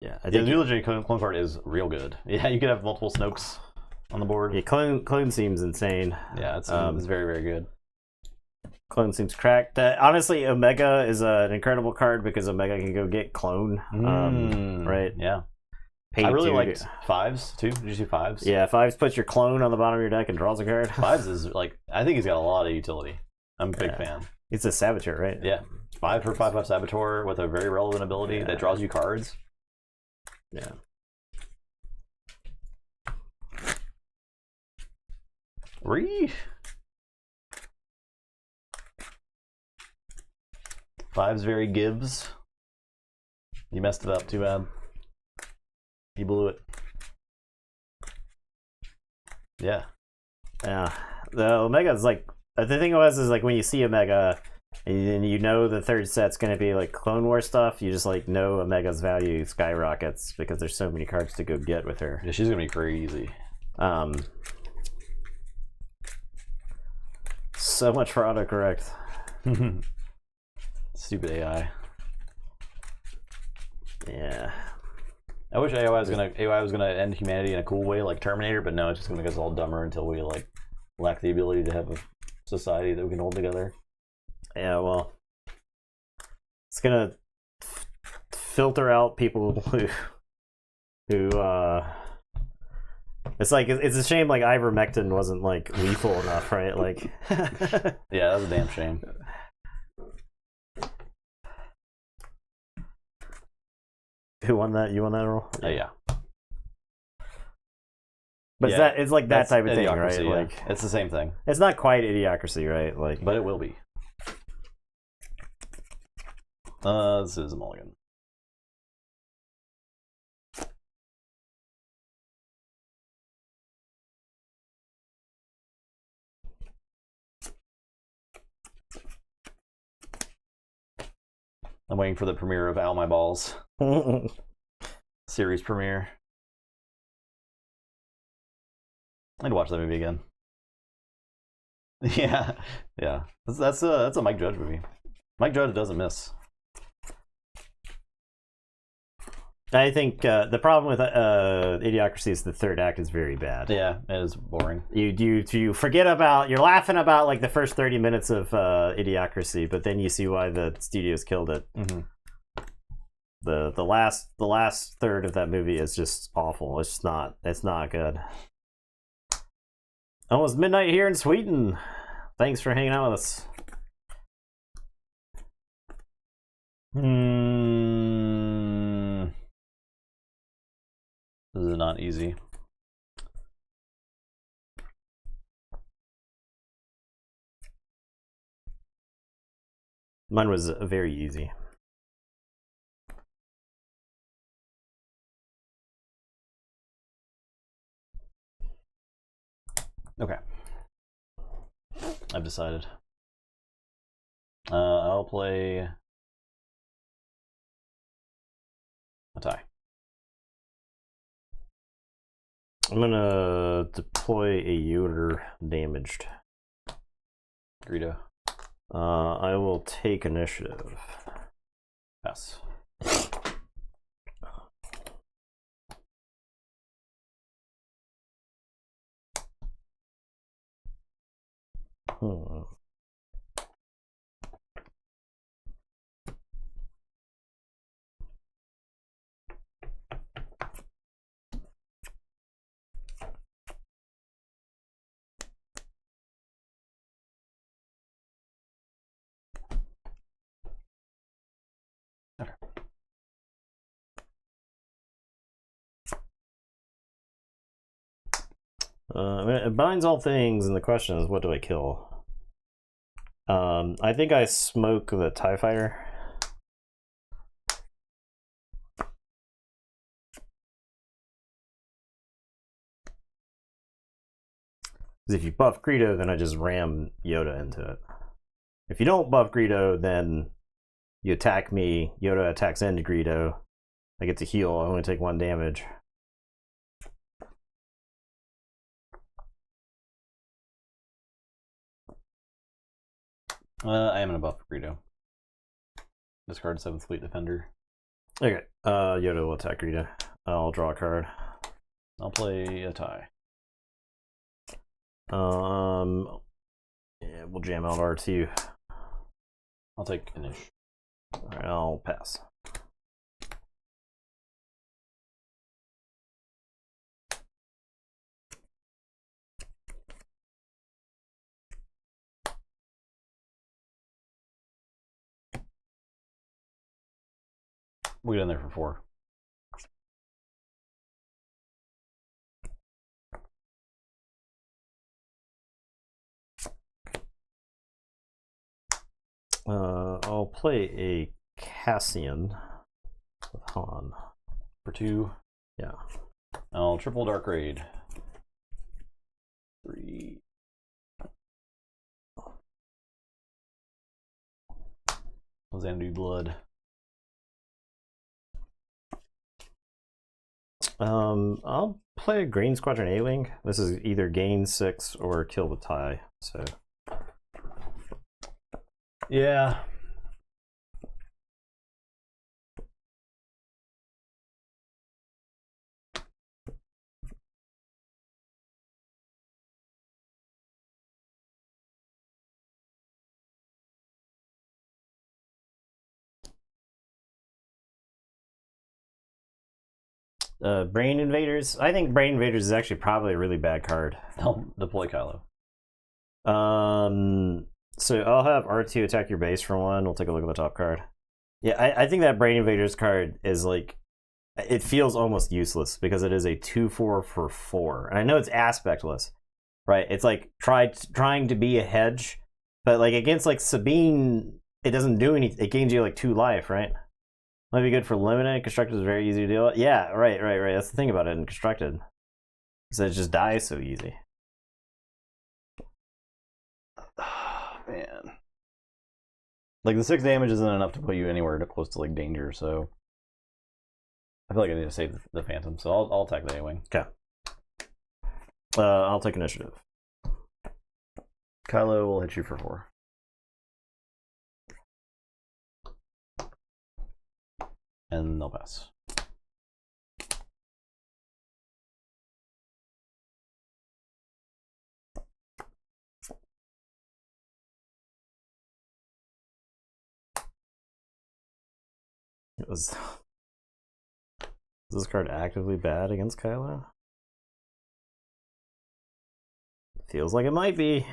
Speaker 2: Yeah.
Speaker 1: The Duology clone card is real good. Yeah, you could have multiple Snokes on the board.
Speaker 2: Yeah, clone seems insane.
Speaker 1: Yeah, it's very, very good.
Speaker 2: Clone seems cracked. Honestly, Omega is an incredible card because Omega can go get clone. Right?
Speaker 1: Yeah. I really liked 5s too. Did you see 5s?
Speaker 2: Yeah, 5s puts your clone on the bottom of your deck and draws a card.
Speaker 1: 5s is like, I think he's got a lot of utility. I'm a big fan.
Speaker 2: It's a Saboteur, right?
Speaker 1: Yeah. 5 for 5/5 Saboteur with a very relevant ability that draws you cards.
Speaker 2: Yeah.
Speaker 1: Ree. 5's very gives. You messed it up, too bad. You blew it. Yeah.
Speaker 2: Yeah. The Omega is like, the thing was is like when you see Omega and you know the third set's going to be like Clone War stuff, you just like know Omega's value skyrockets because there's so many cards to go get with her.
Speaker 1: Yeah, she's going to be crazy.
Speaker 2: So much for autocorrect.
Speaker 1: Stupid AI.
Speaker 2: Yeah.
Speaker 1: I wish AI was gonna end humanity in a cool way, like Terminator, but no, it's just gonna make us all dumber until we like lack the ability to have a society that we can hold together.
Speaker 2: Yeah, well, it's gonna filter out people who it's like it's a shame like ivermectin wasn't like lethal enough, right? Like
Speaker 1: yeah, that's a damn shame.
Speaker 2: Who won that? You won that role?
Speaker 1: Yeah.
Speaker 2: But
Speaker 1: yeah,
Speaker 2: it's like that type of thing, right?
Speaker 1: Yeah.
Speaker 2: Like
Speaker 1: it's the same thing.
Speaker 2: It's not quite idiocracy, right? Like,
Speaker 1: but it will be. This is a mulligan. I'm waiting for the premiere of Ow My Balls. Series premiere. I'd watch that movie again. Yeah, yeah. That's a Mike Judge movie. Mike Judge doesn't miss.
Speaker 2: I think the problem with Idiocracy is the third act is very bad.
Speaker 1: Yeah, it is boring.
Speaker 2: You forget about, you're laughing about like the first 30 minutes of Idiocracy, but then you see why the studios killed it.
Speaker 1: Mm-hmm.
Speaker 2: The last third of that movie is just awful. It's not good. Almost midnight here in Sweden. Thanks for hanging out with us.
Speaker 1: This is not easy.
Speaker 2: Mine was very easy.
Speaker 1: Okay. I've decided. I'll play a tie.
Speaker 2: I'm gonna deploy a Yoder damaged.
Speaker 1: Greedo.
Speaker 2: I will take initiative.
Speaker 1: Pass. Okay.
Speaker 2: It binds all things, and the question is, what do I kill? I think I smoke the TIE Fighter. Because if you buff Greedo, then I just ram Yoda into it. If you don't buff Greedo, then you attack me, Yoda attacks into Greedo. I get to heal, I only take 1 damage.
Speaker 1: I am gonna buff Greedo. Discard 7th Fleet Defender.
Speaker 2: Okay, Yoda will attack Greedo. I'll draw a card.
Speaker 1: I'll play a tie.
Speaker 2: Yeah, we'll jam out R2.
Speaker 1: I'll take Inish.
Speaker 2: Alright, I'll pass.
Speaker 1: We'll get in there for 4.
Speaker 2: I'll play a Cassian with Han.
Speaker 1: For 2.
Speaker 2: Yeah.
Speaker 1: I'll triple Dark Raid. 3. Xanadu Blood.
Speaker 2: I'll play a Green Squadron A-Wing. This is either gain 6 or kill the tie, so...
Speaker 1: Yeah.
Speaker 2: Brain Invaders. I think Brain Invaders is actually probably a really bad card.
Speaker 1: I'll deploy Kylo.
Speaker 2: So I'll have R2 attack your base for 1. We'll take a look at the top card. Yeah, I think that Brain Invaders card is like, it feels almost useless because it is a 2/4 for 4. And I know it's aspectless, right? It's like trying to be a hedge, but like against like Sabine, it doesn't do anything. It gains you like 2 life, right? Might be good for limited. Constructed is very easy to deal with. Yeah, right. That's the thing about it in constructed. So it just dies so easy.
Speaker 1: Man. Like the 6 damage isn't enough to put you anywhere close to like danger, so I feel like I need to save the Phantom, so I'll attack the A-Wing.
Speaker 2: Okay. I'll take initiative.
Speaker 1: Kylo will hit you for 4. And they'll pass.
Speaker 2: Is this card actively bad against Kylo? Feels like it might be.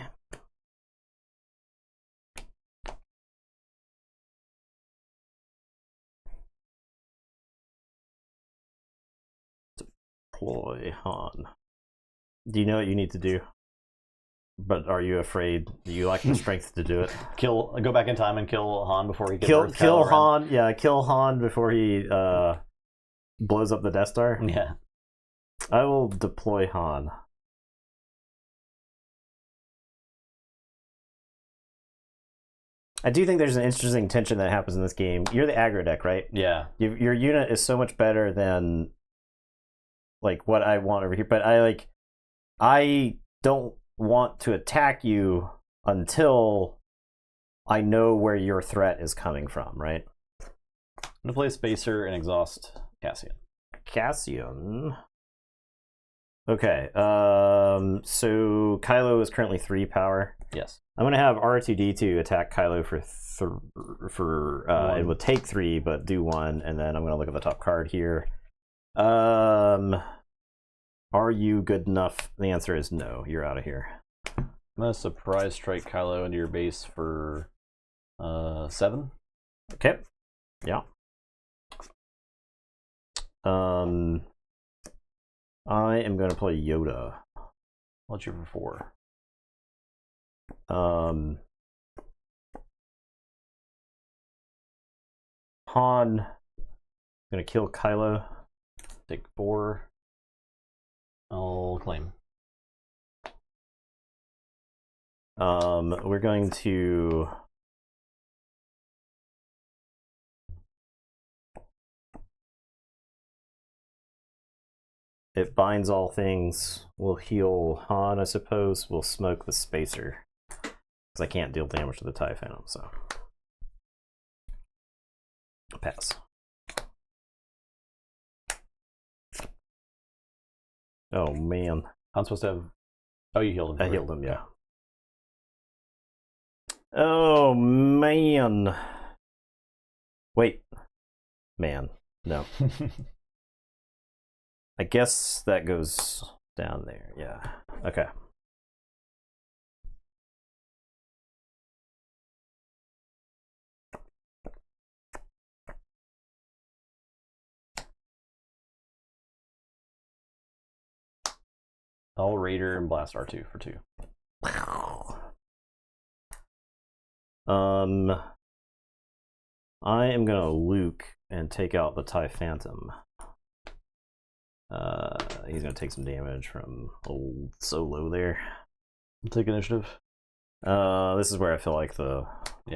Speaker 2: Deploy Han. Do you know what you need to do? But are you afraid? Do you lack the strength to do it?
Speaker 1: Go back in time and kill Han before he gets
Speaker 2: kill Han. Yeah, kill Han before he blows up the Death Star.
Speaker 1: Yeah.
Speaker 2: I will deploy Han. I do think there's an interesting tension that happens in this game. You're the aggro deck, right?
Speaker 1: Yeah.
Speaker 2: Your unit is so much better than like what I want over here, but I don't want to attack you until I know where your threat is coming from, right?
Speaker 1: I'm gonna play Spacer and exhaust Cassian.
Speaker 2: Okay. So Kylo is currently 3 power.
Speaker 1: Yes.
Speaker 2: I'm gonna have R2D2 attack Kylo for it would take 3, but do 1, and then I'm gonna look at the top card here. Are you good enough? The answer is no. You're out of here.
Speaker 1: I'm gonna surprise strike Kylo into your base for 7.
Speaker 2: Okay. Yeah. I am gonna play Yoda.
Speaker 1: What's your for 4?
Speaker 2: Han gonna kill Kylo.
Speaker 1: Take 4. I'll claim.
Speaker 2: We're going to it binds all things. We'll heal Han, I suppose. We'll smoke the Spacer because I can't deal damage to the TIE Phantom, so pass. Oh man,
Speaker 1: I'm supposed to have. Oh, you healed him.
Speaker 2: I healed him. Yeah. Oh man. Wait, man. No. I guess that goes down there. Yeah. Okay.
Speaker 1: All Raider and Blast R2 for 2.
Speaker 2: I am gonna Luke and take out the TIE Phantom. He's gonna take some damage from old Solo there.
Speaker 1: Take initiative.
Speaker 2: This is where I feel like the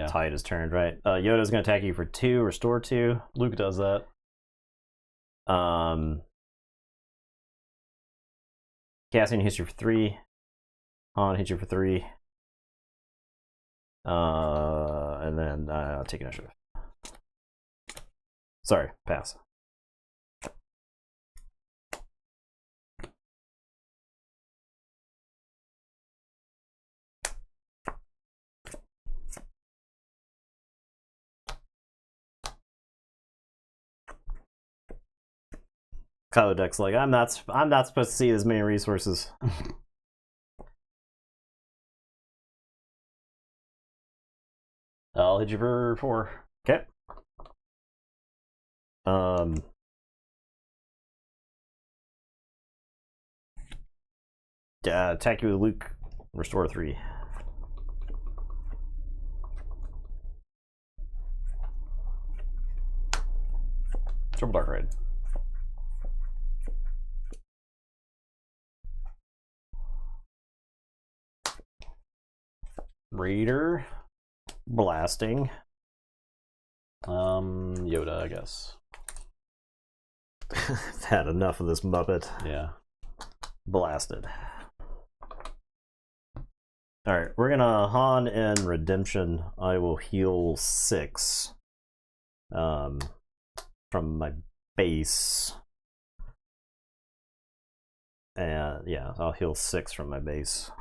Speaker 2: tide is turned, right? Yoda's gonna attack you for 2, restore 2.
Speaker 1: Luke does that.
Speaker 2: Cassian hits you for 3. Han hits you for 3. And then I'll take initiative. Sorry, pass. Kylo Deck's like, I'm not supposed to see as many resources.
Speaker 1: I'll hit you for 4.
Speaker 2: Okay. Attack you with Luke. Restore 3.
Speaker 1: Triple Dark Raid. Raider.
Speaker 2: Blasting.
Speaker 1: Yoda, I guess.
Speaker 2: I've had enough of this Muppet.
Speaker 1: Yeah.
Speaker 2: Blasted. Alright, we're gonna Han and Redemption. I will heal 6 from my base. And yeah, I'll heal 6 from my base.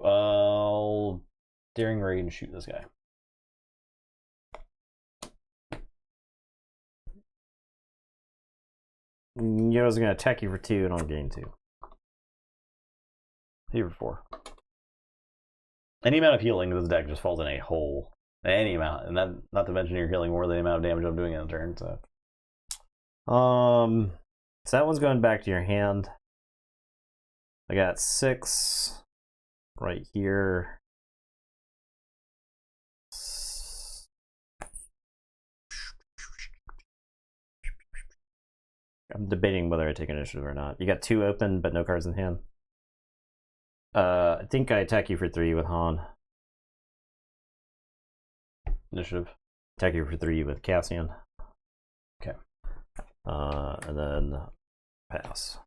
Speaker 1: I'll daring raid and shoot this guy.
Speaker 2: Yoda's gonna attack you for 2 and I'll gain 2.
Speaker 1: Hit you for 4. Any amount of healing in this deck just falls in a hole. Any amount, and that not to mention you're healing more than the amount of damage I'm doing in a turn. So,
Speaker 2: so that one's going back to your hand. I got 6 right here. I'm debating whether I take initiative or not. You got 2 open, but no cards in hand. I think I attack you for 3 with Han.
Speaker 1: Initiative.
Speaker 2: Attack you for 3 with Cassian.
Speaker 1: Okay.
Speaker 2: And then pass.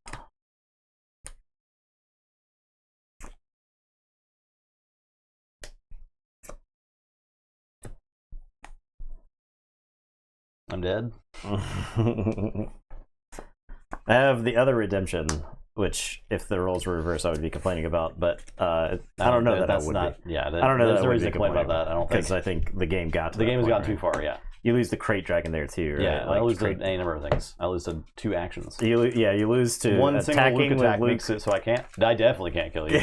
Speaker 1: I'm dead.
Speaker 2: I have the other redemption, which if the roles were reversed, I would be complaining about. But I don't know that
Speaker 1: that's
Speaker 2: I would
Speaker 1: not.
Speaker 2: be.
Speaker 1: Yeah,
Speaker 2: I don't know.
Speaker 1: There's
Speaker 2: that
Speaker 1: no
Speaker 2: I would
Speaker 1: reason
Speaker 2: be
Speaker 1: to complain about that. I don't think
Speaker 2: because I think the game got to
Speaker 1: the game has
Speaker 2: point,
Speaker 1: gone too far. Yeah.
Speaker 2: You lose the crate dragon there too. Right?
Speaker 1: Yeah,
Speaker 2: like
Speaker 1: I lose to
Speaker 2: crate...
Speaker 1: any number of things. I lose to 2 actions.
Speaker 2: You lose to
Speaker 1: one single Luke attack
Speaker 2: Luke.
Speaker 1: makes it so I definitely can't kill you.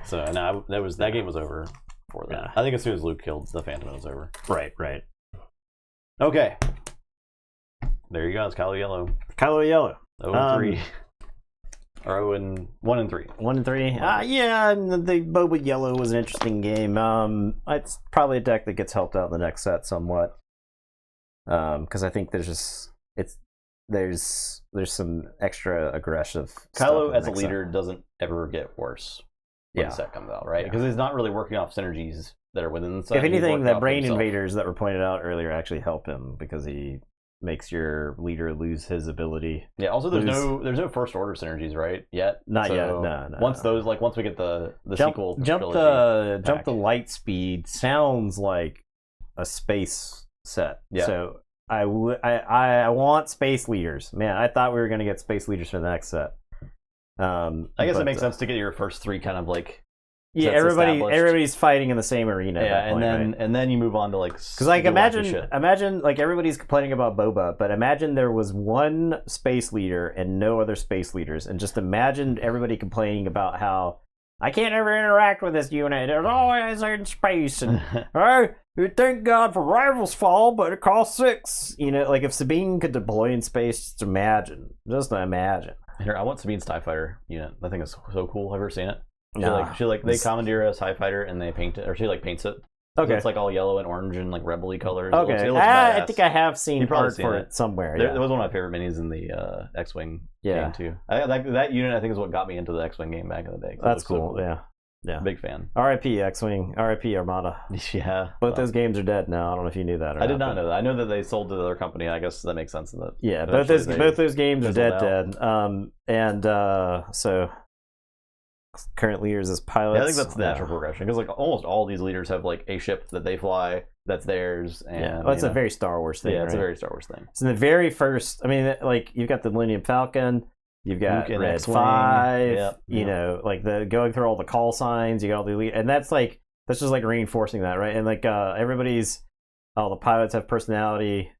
Speaker 1: So now that game was over for that. Yeah. I think as soon as Luke killed the Phantom, it was over.
Speaker 2: Right.
Speaker 1: Okay. There you go. It's Kylo Yellow.
Speaker 2: Kylo Yellow.
Speaker 1: 0-3. Or 1 and 3.
Speaker 2: 1 and 3. Yeah, the Boba Yellow was an interesting game. It's probably a deck that gets helped out in the next set somewhat. Because I think there's some extra aggressive.
Speaker 1: Kylo as a leader doesn't ever get worse when the set comes out, right? Because he's not really working off synergies that are within the set.
Speaker 2: If anything, the brain invaders that were pointed out earlier actually help him because he makes your leader lose his ability.
Speaker 1: Yeah. Also, there's no first order synergies, right? Yet.
Speaker 2: Not yet. No.
Speaker 1: Once we get the sequel,
Speaker 2: jump the light speed sounds like a space set.
Speaker 1: Yeah.
Speaker 2: So I want space leaders. Man, I thought we were gonna get space leaders for the next set.
Speaker 1: I guess it makes sense to get your first 3 kind of like
Speaker 2: Yeah, everybody's fighting in the same arena.
Speaker 1: Yeah,
Speaker 2: at that point,
Speaker 1: and then you move on to like
Speaker 2: because like imagine like everybody's complaining about Boba, but imagine there was one space leader and no other space leaders, and just imagine everybody complaining about how I can't ever interact with this unit. It's always in space, and thank God for Rival's Fall, but it costs 6. You know, like if Sabine could deploy in space, just imagine.
Speaker 1: Here, I want Sabine's TIE Fighter unit. I think it's so cool. Have you ever seen it? She they commandeer a TIE Fighter and they paint it, or she like paints it. Okay. So it's like all yellow and orange and like rebel-y colors.
Speaker 2: Okay.
Speaker 1: It looks
Speaker 2: I think I have seen art for it somewhere.
Speaker 1: There was one of my favorite minis in the X-Wing game too. That unit I think is what got me into the X-Wing game back in the day.
Speaker 2: That's cool. So cool. Yeah.
Speaker 1: Big fan.
Speaker 2: R.I.P. X-Wing. R.I.P. Armada.
Speaker 1: Yeah.
Speaker 2: Both those games are dead now. I don't know if you knew that.
Speaker 1: I did not know that. I know that they sold to the other company. I guess that makes sense. That
Speaker 2: yeah. Both those games are dead. So current leaders as pilots.
Speaker 1: Yeah, I think that's the natural progression, because like almost all these leaders have like a ship that they fly that's theirs. And
Speaker 2: it's a very Star Wars thing.
Speaker 1: Yeah, it's a very Star Wars thing.
Speaker 2: So in the very first, I mean, like you've got the Millennium Falcon, you've got Red 5, you know, like the going through all the call signs, you got all the elite, and that's just like reinforcing that, right? And like all the pilots have personality,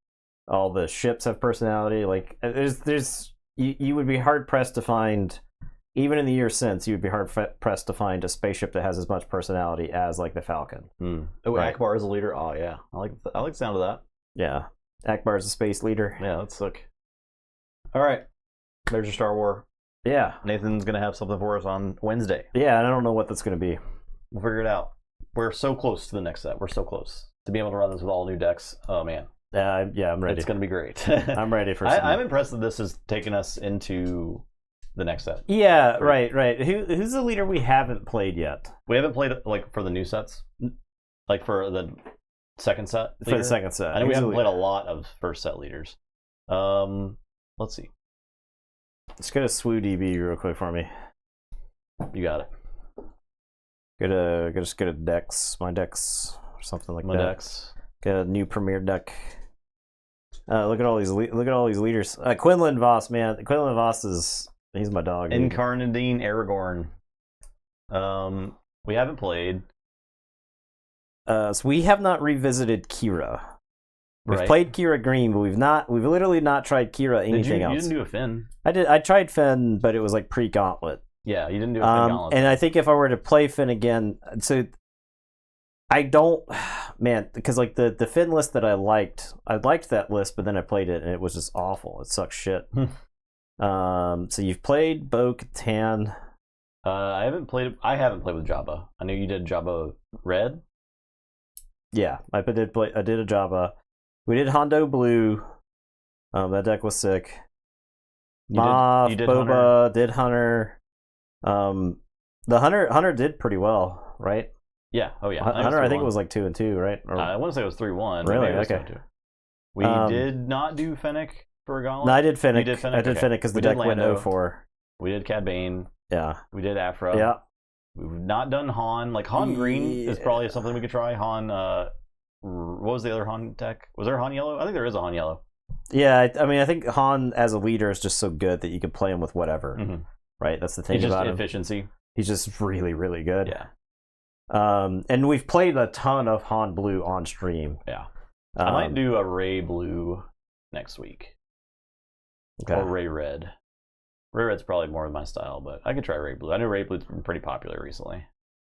Speaker 2: all the ships have personality. Like you would be hard pressed to find. Even in the years since, you would be hard pressed to find a spaceship that has as much personality as like the Falcon.
Speaker 1: Oh, right. Akbar is a leader. Oh yeah, I like the sound of that.
Speaker 2: Yeah, Akbar is a space leader.
Speaker 1: Yeah, let's look. All right, there's your Star Wars.
Speaker 2: Yeah,
Speaker 1: Nathan's gonna have something for us on Wednesday.
Speaker 2: Yeah, and I don't know what that's gonna be.
Speaker 1: We'll figure it out. We're so close to the next set. We're so close to be able to run this with all new decks. Oh man.
Speaker 2: Yeah, I'm ready.
Speaker 1: It's gonna be great.
Speaker 2: I'm ready for.
Speaker 1: I'm impressed that this has taken us into the next set.
Speaker 2: Yeah, right. Who's the leader we haven't played yet?
Speaker 1: We haven't played like for the new sets, like for the second set.
Speaker 2: For the second set,
Speaker 1: I think we haven't played a lot of first set leaders. Let's see.
Speaker 2: Let's go to SWODB real quick for me.
Speaker 1: You got it.
Speaker 2: Go to decks, my decks, or something like
Speaker 1: my
Speaker 2: that.
Speaker 1: Decks.
Speaker 2: Get a new premier deck. Look at all these leaders. Quinlan Voss, man. Quinlan Voss he's my dog.
Speaker 1: Incarnadine Aragorn. We haven't played.
Speaker 2: So we have not revisited Kira. We've played Kira Green, but we've literally not tried Kira anything else.
Speaker 1: You didn't do a Finn.
Speaker 2: I tried Finn, but it was like pre-Gauntlet.
Speaker 1: Yeah, you didn't do a Finn Gauntlet.
Speaker 2: And I think if I were to play Finn again, so I don't, man, because like the Finn list that I liked that list, but then I played it and it was just awful. It sucks shit. So you've played Bo-Katan. I haven't played with Jabba. I know you did Jabba Red. Yeah, I did a Jabba. We did Hondo Blue. That deck was sick. Moff, Boba, did Hunter. The Hunter did pretty well, right?
Speaker 1: Yeah. Oh yeah.
Speaker 2: Hunter, I think it was like 2-2, right?
Speaker 1: Or, I want to say it was 3-1.
Speaker 2: Really? Okay.
Speaker 1: We did not do Fennec for a Gauntlet.
Speaker 2: No, I did Fennec.
Speaker 1: You did Fennec?
Speaker 2: I did Fennec because the deck went 0-4.
Speaker 1: We did Cad Bane.
Speaker 2: Yeah.
Speaker 1: We did Afro.
Speaker 2: Yeah.
Speaker 1: We've not done Han. Like Han Green is probably something we could try. Han. What was the other Han deck? Was there Han Yellow? I think there is a Han Yellow.
Speaker 2: Yeah, I mean, I think Han as a leader is just so good that you can play him with whatever. Mm-hmm. Right? That's the thing about him.
Speaker 1: Efficiency.
Speaker 2: He's just really, really good.
Speaker 1: Yeah.
Speaker 2: And we've played a ton of Han Blue on stream.
Speaker 1: Yeah. I might do a Ray Blue next week. Okay. Or Ray Red. Ray Red's probably more of my style, but I could try Ray Blue. I know Ray Blue's been pretty popular recently.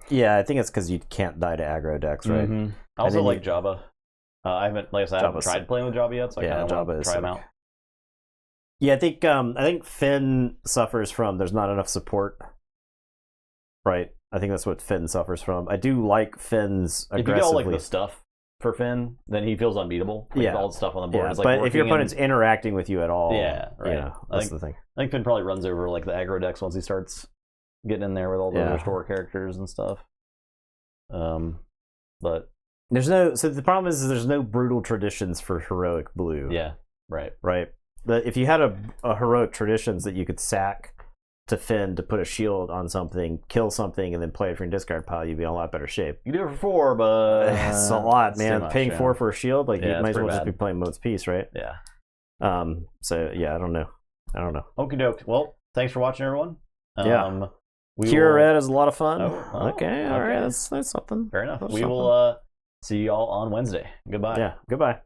Speaker 2: Yeah, I think it's because you can't die to aggro decks, right?
Speaker 1: Mm-hmm. I also like Jabba. I haven't tried playing with Jabba yet, so I kind of want to try him out.
Speaker 2: Yeah, I think Finn suffers from there's not enough support. Right. I think that's what Finn suffers from. I do like Finn's aggressively.
Speaker 1: If you get all like the stuff for Finn, then he feels unbeatable. Like, all the stuff on the board is like
Speaker 2: but if your opponent's interacting with you at all,
Speaker 1: right.
Speaker 2: That's the thing.
Speaker 1: I think Finn probably runs over like the aggro decks once he starts getting in there with all the restore characters and stuff. But
Speaker 2: there's no. So the problem is there's no brutal traditions for heroic blue.
Speaker 1: Yeah. Right.
Speaker 2: But if you had a heroic traditions that you could sack to Finn to put a shield on something, kill something, and then play it for your discard pile, you'd be in a lot better shape.
Speaker 1: You do it for 4, but
Speaker 2: it's a lot, man. Paying 4 for a shield, like you might as well just be playing Mode's Peace, right?
Speaker 1: Yeah.
Speaker 2: So yeah, I don't know.
Speaker 1: Okie doke. Well, thanks for watching, everyone.
Speaker 2: Kira Red is a lot of fun.
Speaker 1: Okay,
Speaker 2: all right, that's something.
Speaker 1: Fair enough.
Speaker 2: That's
Speaker 1: we
Speaker 2: something.
Speaker 1: will see you all on Wednesday. Goodbye.
Speaker 2: Yeah, goodbye.